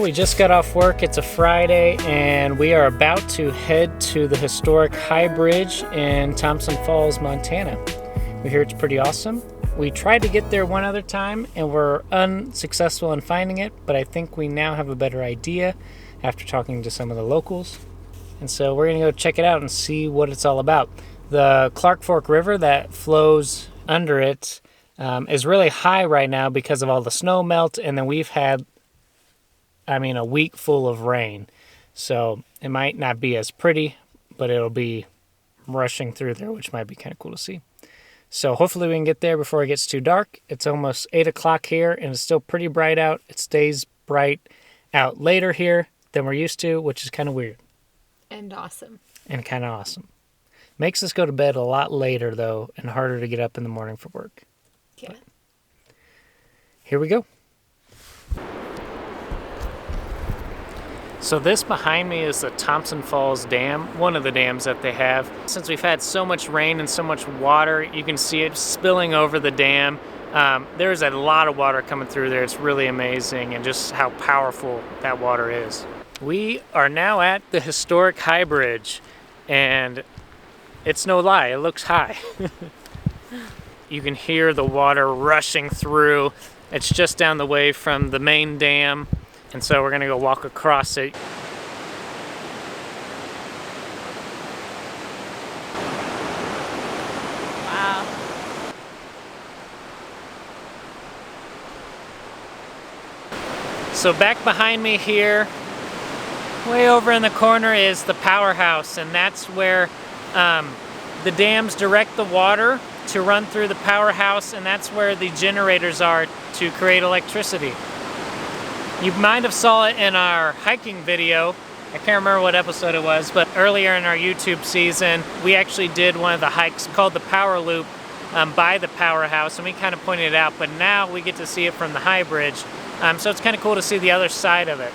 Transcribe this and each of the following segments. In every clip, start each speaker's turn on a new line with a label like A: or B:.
A: we just got off work. It's a Friday, and we are about to head to the historic High Bridge in Thompson Falls, Montana. We hear it's pretty awesome. We tried to get there one other time, and we're unsuccessful in finding it, but I think we now have a better idea after talking to some of the locals. And so we're going to go check it out and see what it's all about. The Clark Fork River that flows under it is really high right now because of all the snow melt, and then we've had a week full of rain. So it might not be as pretty, but it'll be rushing through there, which might be kind of cool to see. So hopefully we can get there before it gets too dark. It's almost 8 o'clock here, and it's still pretty bright out. It stays bright out later here than we're used to, which is kind of weird.
B: And awesome.
A: And kind of awesome. Makes us go to bed a lot later, though, and harder to get up in the morning for work.
B: Yeah.
A: But here we go. So this behind me is the Thompson Falls Dam, one of the dams that they have. Since we've had so much rain and so much water, you can see it spilling over the dam. There's a lot of water coming through there. It's really amazing, and just how powerful that water is. We are now at the historic High Bridge, and it's no lie, it looks high. You can hear the water rushing through. It's just down the way from the main dam. And so we're going to go walk across it.
B: Wow.
A: So back behind me here, way over in the corner, is the powerhouse. And that's where the dams direct the water to run through the powerhouse. And that's where the generators are to create electricity. You might have saw it in our hiking video. I can't remember what episode it was, but earlier in our YouTube season, we actually did one of the hikes called the Power Loop by the powerhouse, and we kind of pointed it out, but now we get to see it from the High Bridge. So it's kind of cool to see the other side of it.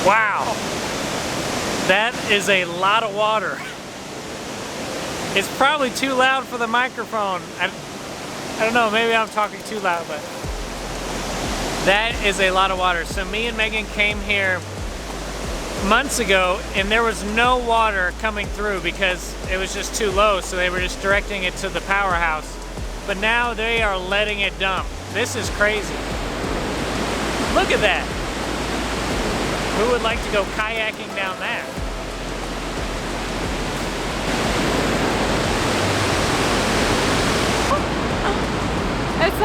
A: Wow, that is a lot of water. It's probably too loud for the microphone. I don't know, maybe I'm talking too loud, but that is a lot of water. So me and Megan came here months ago, and there was no water coming through because it was just too low, so they were just directing it to the powerhouse. But now they are letting it dump. This is crazy. Look at that. Who would like to go kayaking down that?
B: It's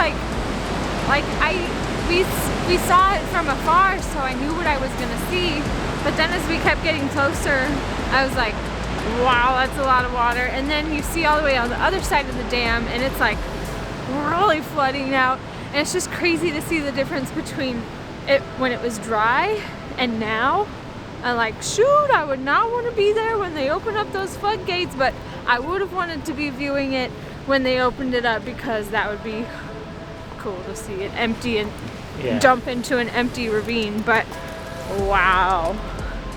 B: we saw it from afar, so I knew what I was gonna see. But then as we kept getting closer, I was like, wow, that's a lot of water. And then you see all the way on the other side of the dam, and it's like really flooding out. And it's just crazy to see the difference between it when it was dry and now. I'm like, shoot, I would not want to be there when they open up those floodgates, but I would have wanted to be viewing it when they opened it up, because that would be cool to see it empty and jump into an empty ravine. But wow,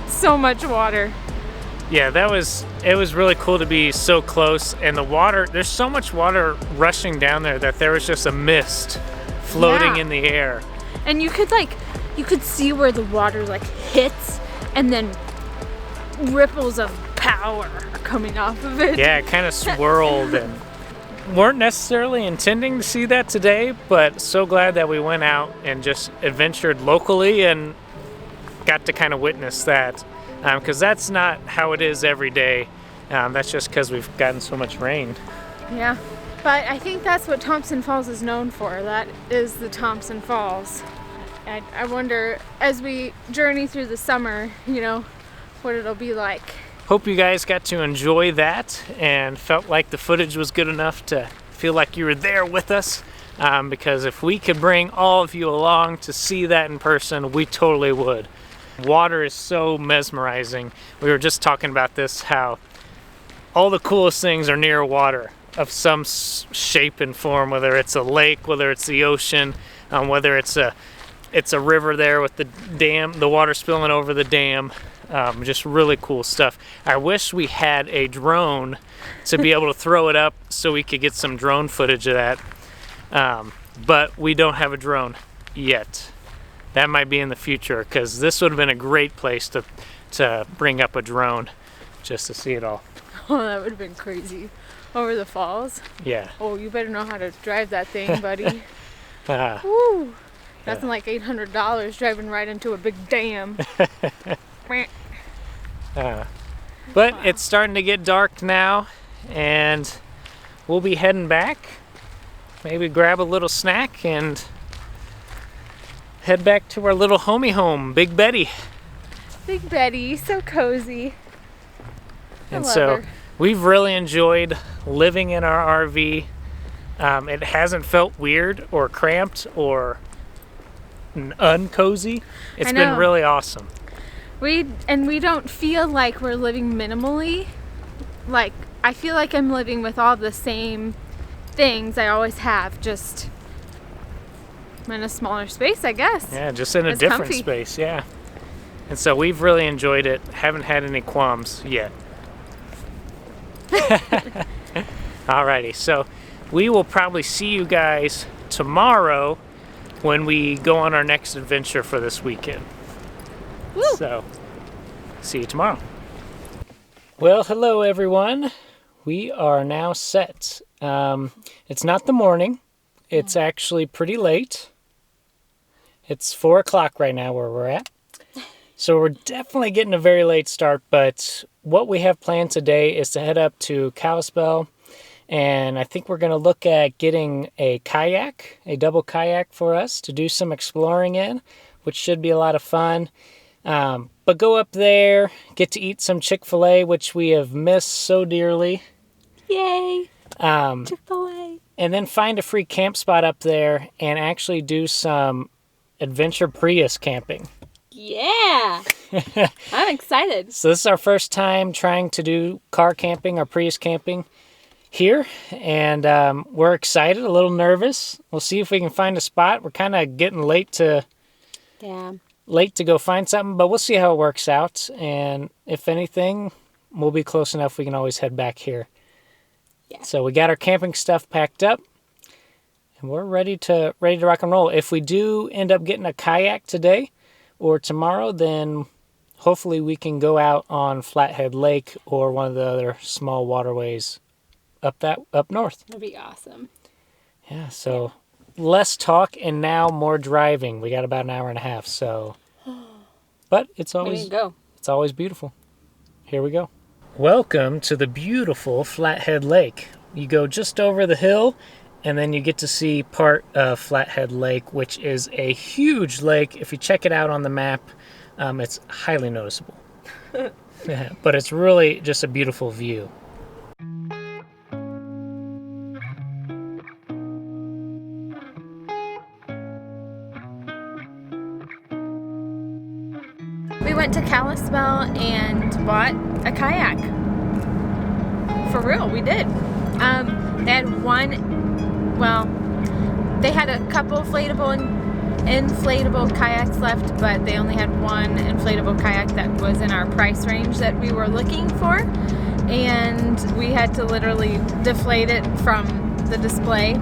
B: so much water.
A: Yeah, it was really cool to be so close, and the water, there's so much water rushing down there that there was just a mist floating in the air.
B: And you could see where the water hits, and then ripples of power are coming off of it.
A: Yeah, it kind of swirled, and weren't necessarily intending to see that today, but so glad that we went out and just adventured locally and got to kind of witness that, because that's not how it is every day. That's just because we've gotten so much rain.
B: Yeah, but I think that's what Thompson Falls is known for. That is the Thompson Falls. I wonder, as we journey through the summer, you know, what it'll be like.
A: Hope you guys got to enjoy that and felt like the footage was good enough to feel like you were there with us. Because if we could bring all of you along to see that in person, we totally would. Water is so mesmerizing. We were just talking about this, how all the coolest things are near water of some shape and form, whether it's a lake, whether it's the ocean, whether it's a river there with the dam, the water spilling over the dam. Just really cool stuff. I wish we had a drone to be able to throw it up so we could get some drone footage of that. But we don't have a drone yet. That might be in the future, because this would have been a great place to bring up a drone just to see it all.
B: Oh, that would have been crazy. Over the falls?
A: Yeah.
B: Oh, you better know how to drive that thing, buddy. Woo! Nothing like $800 driving right into a big dam.
A: But it's starting to get dark now, and we'll be heading back. Maybe grab a little snack and head back to our little homie home, Big Betty.
B: Big Betty, so cozy.
A: And so we've really enjoyed living in our RV. It hasn't felt weird or cramped or uncozy. It's been really awesome.
B: We don't feel like we're living minimally. Like, I feel like I'm living with all the same things I always have, just in a smaller space, I guess.
A: Yeah, just in a different space, yeah. And so we've really enjoyed it. Haven't had any qualms yet. Alrighty, so we will probably see you guys tomorrow when we go on our next adventure for this weekend. Woo! So, see you tomorrow. Well, hello everyone. We are now set. It's not the morning. It's actually pretty late. It's 4 o'clock right now where we're at. So we're definitely getting a very late start, but what we have planned today is to head up to Kalispell, and I think we're going to look at getting a kayak, a double kayak for us to do some exploring in, which should be a lot of fun. But go up there, get to eat some Chick-fil-A, which we have missed so dearly.
B: Yay! Chick-fil-A.
A: And then find a free camp spot up there and actually do some adventure Prius camping.
B: Yeah! I'm excited.
A: So this is our first time trying to do car camping or Prius camping here, and we're excited, a little nervous. We'll see if we can find a spot. We're kind of getting late to go find something, but we'll see how it works out, and if anything, we'll be close enough we can always head back here. Yeah. So we got our camping stuff packed up, and we're ready to rock and roll. If we do end up getting a kayak today or tomorrow, then hopefully we can go out on Flathead Lake or one of the other small waterways up north.
B: That'd be awesome.
A: Yeah, so less talk and now more driving. We got about an hour and a half, so but it's always beautiful. Here we go. Welcome to the beautiful Flathead Lake. You go just over the hill, and then you get to see part of Flathead Lake, which is a huge lake. If you check it out on the map, it's highly noticeable. But it's really just a beautiful view.
B: We went to Kalispell and bought a kayak. For real, we did. They had they had a couple inflatable kayaks left, but they only had one inflatable kayak that was in our price range that we were looking for, and we had to literally deflate it from the display.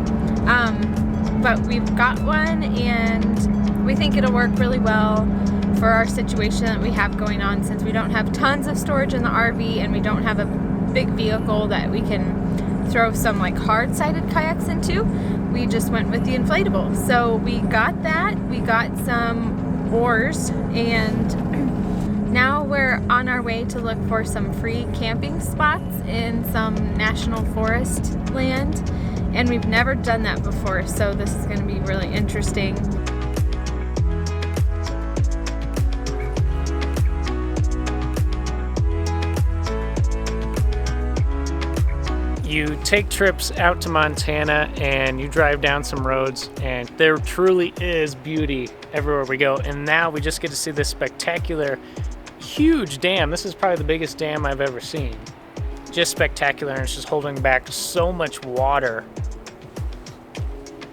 B: But we've got one, and we think it'll work really well for our situation that we have going on, since we don't have tons of storage in the RV and we don't have a big vehicle that we can throw some like hard-sided kayaks into. We just went with the inflatable. So we got that. We got some oars and Now we're on our way to look for some free camping spots in some national forest land, and we've never done that before, so this is going to be really interesting.
A: You take trips out to Montana and you drive down some roads, and there truly is beauty everywhere we go. And now we just get to see this spectacular, huge dam. This is probably the biggest dam I've ever seen. Just spectacular, and it's just holding back so much water.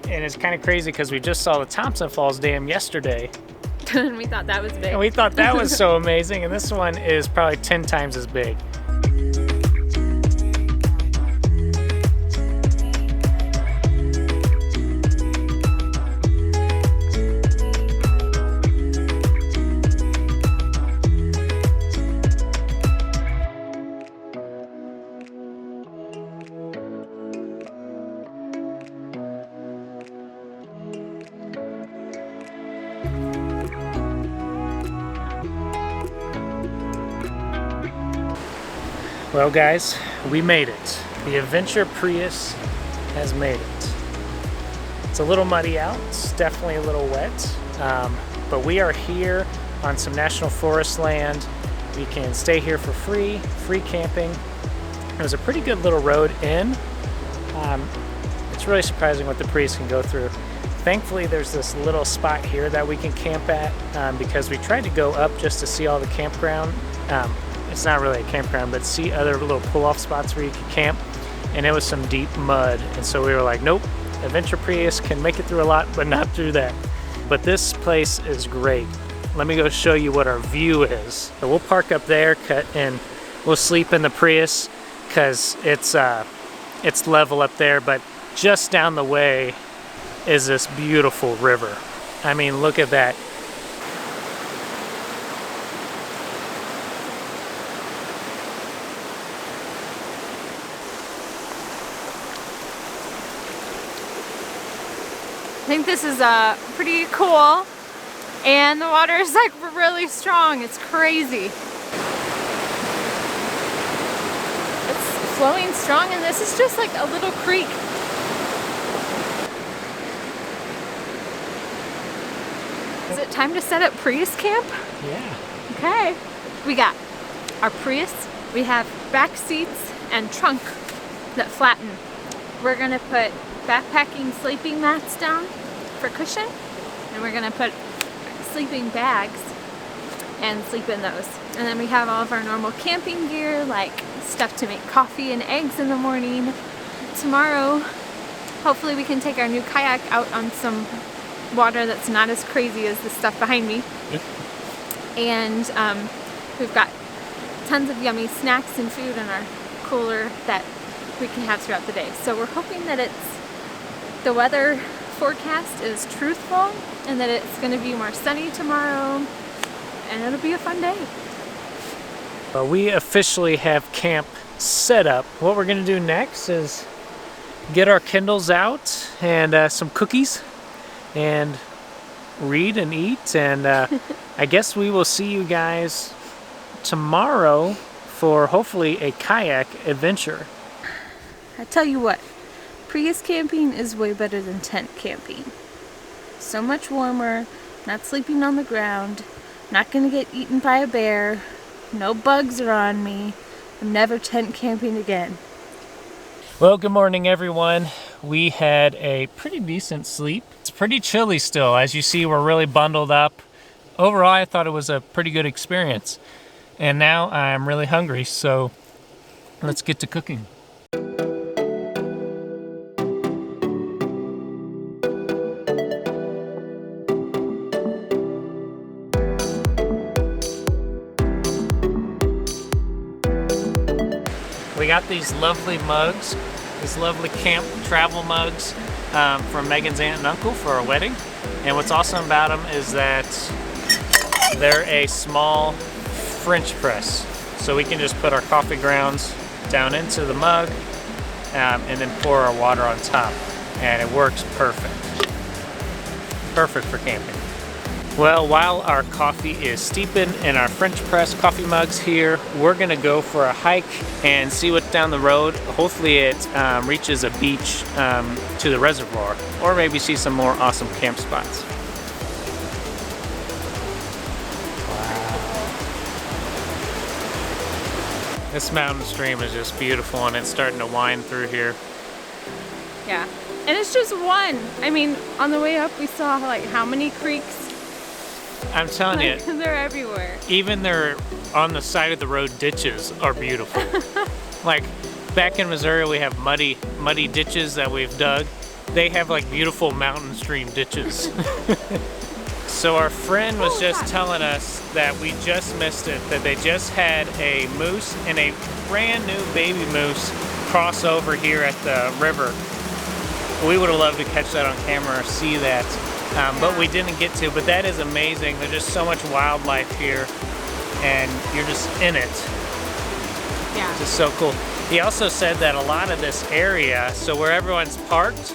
A: And it's kind of crazy because we just saw the Thompson Falls Dam yesterday.
B: And we thought that was big.
A: And we thought that was so amazing, and this one is probably 10 times as big. Well guys, we made it. The Adventure Prius has made it. It's a little muddy out, it's definitely a little wet, but we are here on some national forest land. We can stay here for free camping. There's a pretty good little road in. It's really surprising what the Prius can go through. Thankfully there's this little spot here that we can camp at because we tried to go up just to see all the campground. It's not really a campground, but see other little pull-off spots where you can camp, and it was some deep mud, and so we were like, nope, Adventure Prius can make it through a lot, but not through that. But this place is great. Let me go show you what our view is. So we'll park up there, and we'll sleep in the Prius because it's level up there, but just down the way is this beautiful river. I mean, look at that.
B: I think this is pretty cool, and the water is like really strong. It's crazy. It's flowing strong, and this is just like a little creek. Is it time to set up Prius camp?
A: Yeah.
B: Okay. We got our Prius. We have back seats and trunk that flatten. We're gonna put backpacking sleeping mats down for cushion, and we're gonna put sleeping bags and sleep in those. And then we have all of our normal camping gear, like stuff to make coffee and eggs in the morning. Tomorrow, hopefully we can take our new kayak out on some water that's not as crazy as the stuff behind me. And we've got tons of yummy snacks and food in our cooler that we can have throughout the day. So we're hoping that the weather forecast is truthful and that it's going to be more sunny tomorrow, and it'll be a fun day.
A: Well, we officially have camp set up. What we're going to do next is get our Kindles out and some cookies and read and eat, and I guess we will see you guys tomorrow for hopefully a kayak adventure.
B: I tell you what, Prius camping is way better than tent camping. So much warmer, not sleeping on the ground, not gonna get eaten by a bear, no bugs are on me. I'm never tent camping again.
A: Well, good morning everyone. We had a pretty decent sleep. It's pretty chilly still. As you see, we're really bundled up. Overall, I thought it was a pretty good experience. And now I'm really hungry, so let's get to cooking. We got these lovely mugs, these lovely camp travel mugs from Megan's aunt and uncle for our wedding. And what's awesome about them is that they're a small French press. So we can just put our coffee grounds down into the mug and then pour our water on top. And it works perfect. Perfect for camping. Well, while our coffee is steeping in our French press coffee mugs here, we're gonna go for a hike and see what's down the road. Hopefully it reaches a beach to the reservoir, or maybe see some more awesome camp spots. Wow. This mountain stream is just beautiful, and it's starting to wind through here.
B: Yeah, and it's just one. I mean, on the way up we saw like how many creeks?
A: I'm telling you,
B: they're everywhere.
A: Even their on the side of the road ditches are beautiful. Like back in Missouri, we have muddy ditches that we've dug. They have like beautiful mountain stream ditches. So our friend was just telling us that we just missed it, that they just had a moose and a brand new baby moose cross over here at the river. We would have loved to catch that on camera or see that. But we didn't get to, but that is amazing. There's just so much wildlife here, and you're just in it.
B: Yeah.
A: It's just so cool. He also said that a lot of this area, so where everyone's parked,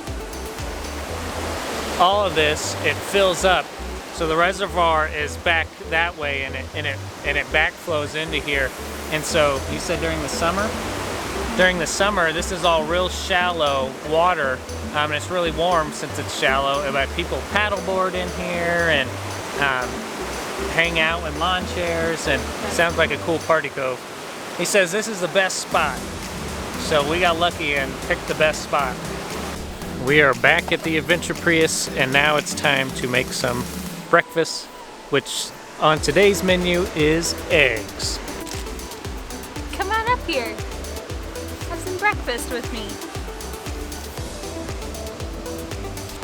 A: all of this, it fills up. So the reservoir is back that way, and it backflows into here. And so he said during the summer, this is all real shallow water, and it's really warm since it's shallow. But people paddleboard in here and hang out in lawn chairs, and it sounds like a cool party cove. He says this is the best spot, so we got lucky and picked the best spot. We are back at the Adventure Prius, and now it's time to make some breakfast, which on today's menu is eggs.
B: Come on up here. Have some breakfast with me.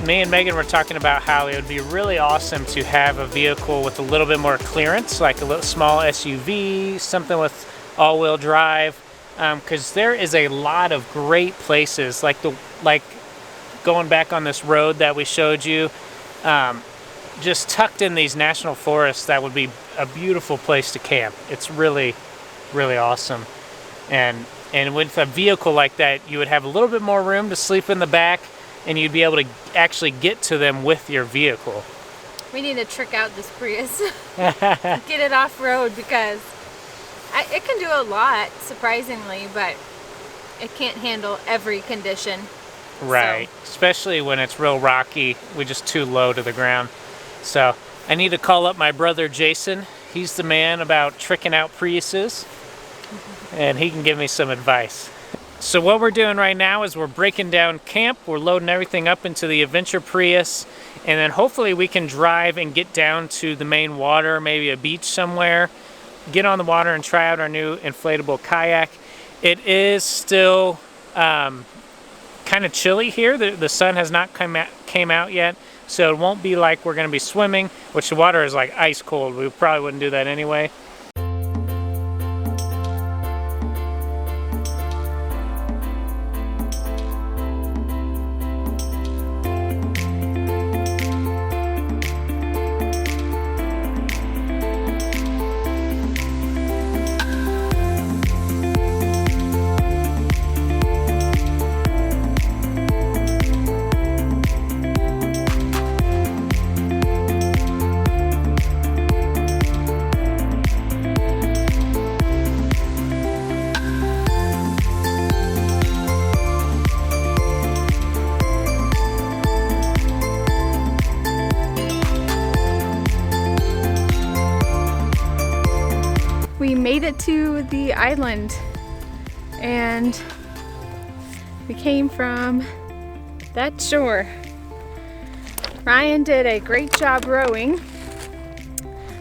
A: Me and Megan were talking about how it would be really awesome to have a vehicle with a little bit more clearance, like a little small SUV, something with all-wheel drive, because there is a lot of great places, like going back on this road that we showed you, just tucked in these national forests. That would be a beautiful place to camp. It's really, really awesome. And with a vehicle like that, you would have a little bit more room to sleep in the back, and you'd be able to actually get to them with your vehicle.
B: We need to trick out this Prius. Get it off-road, because it can do a lot, surprisingly, but it can't handle every condition.
A: Right, so. Especially when it's real rocky, we're just too low to the ground. So I need to call up my brother Jason. He's the man about tricking out Priuses, and he can give me some advice. So what we're doing right now is we're breaking down camp. We're loading everything up into the Adventure Prius, and then hopefully we can drive and get down to the main water, maybe a beach somewhere, get on the water and try out our new inflatable kayak. It is still kind of chilly here. The sun has not came out yet, so it won't be like we're going to be swimming, which the water is like ice cold. We probably wouldn't do that anyway.
B: We made it to the island, and we came from that shore. Ryan did a great job rowing.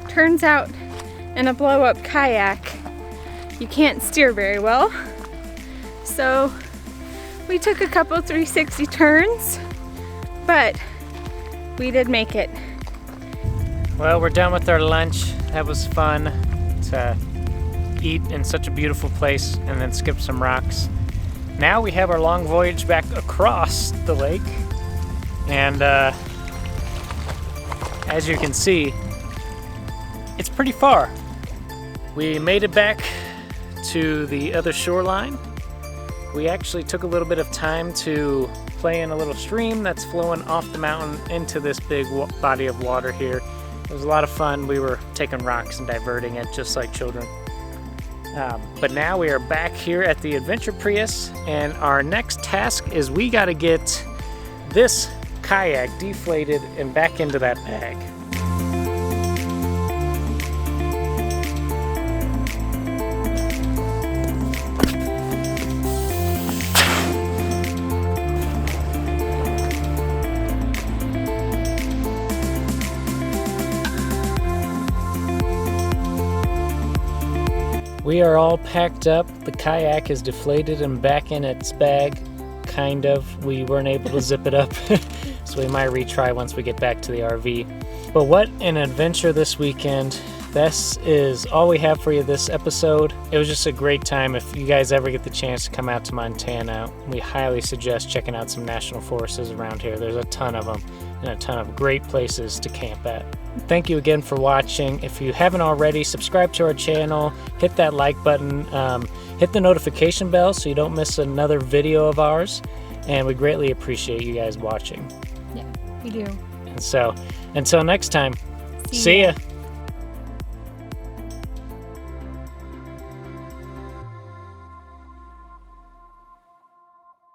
B: Turns out in a blow-up kayak, you can't steer very well. So we took a couple 360 turns, but we did make it.
A: Well, we're done with our lunch. That was fun to eat in such a beautiful place and then skip some rocks. Now we have our long voyage back across the lake, and as you can see, it's pretty far. We made it back to the other shoreline. We actually took a little bit of time to play in a little stream that's flowing off the mountain into this big body of water here. It was a lot of fun. We were taking rocks and diverting it just like children. But now we are back here at the Adventure Prius, and our next task is we got to get this kayak deflated and back into that bag. We are all packed up. The kayak is deflated and back in its bag, kind of. We weren't able to zip it up, so we might retry once we get back to the RV. But what an adventure this weekend. This is all we have for you this episode. It was just a great time. If you guys ever get the chance to come out to Montana, we highly suggest checking out some national forests around here. There's a ton of them and a ton of great places to camp at. Thank you again for watching. If you haven't already, subscribe to our channel, hit that like button, hit the notification bell so you don't miss another video of ours, and we greatly appreciate you guys watching.
B: Yeah, we do.
A: And so, until next time, see ya.